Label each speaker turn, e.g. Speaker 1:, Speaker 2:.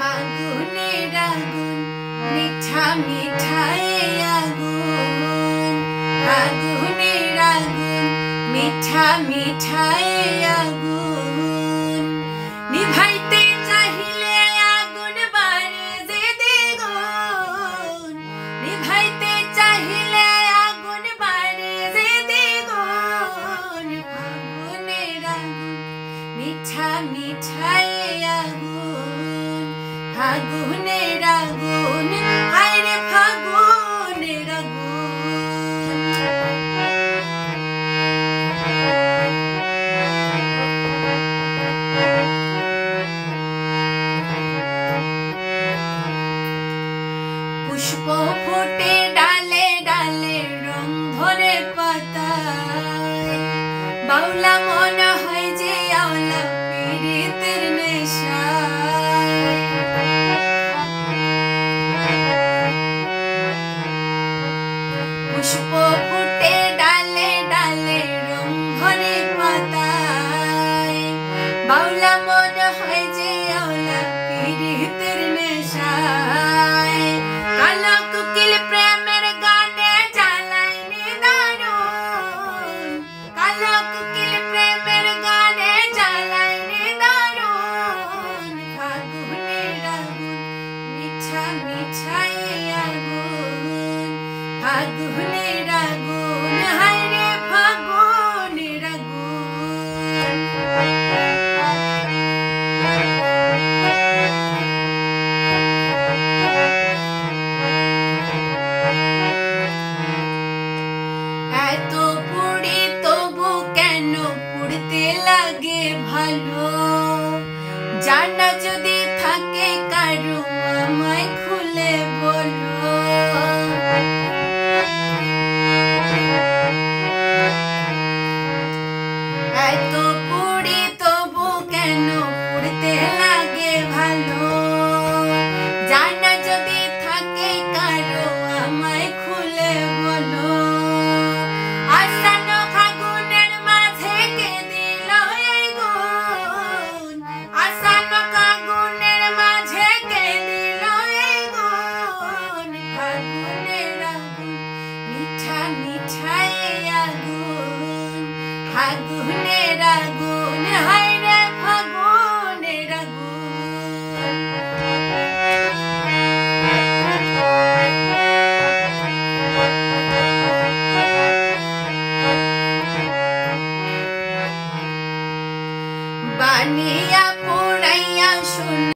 Speaker 1: ফাগুনের আগুন মিঠা মিঠা আগুন, ফাগুনের আগুন মিঠা মিঠা আগুন, নিভাইতে চাহিলে আগুন বাড়ে যে দ্বিগুণ, নিভাইতে চাহিলে আগুন বাড়ে যে দ্বিগুণ, ফাগুনের আগুন মিঠা মিঠা আগুন, ফাগুনের আগুন আইরে ফাগুনের আগুন। পুষ্প ফোটে ডালে ডালে রং ধরে পাতায়, বাউলা মনে হয় যে আওলা পীড়িতের নেশায়। পুষ্প ফুটে ডালে ডালে রং ধরে পাতায়, বাউলা মনে হয় যে আওলা পীড়িতের নেশায়। কালো কোকিল প্রেমের গানে জ্বালায় নিদারুণ, কালো কোকিল প্রেমের গানে জ্বালায় নিদারুণ, ফাগুনের আগুন মিঠা মিঠা আগুন, ফাগুনের আগুন হায়রে ফাগুনের আগুন। এত পুড়ি তবু কেন পুড়তে লাগে ভালো, জানা যদি থাকে কারো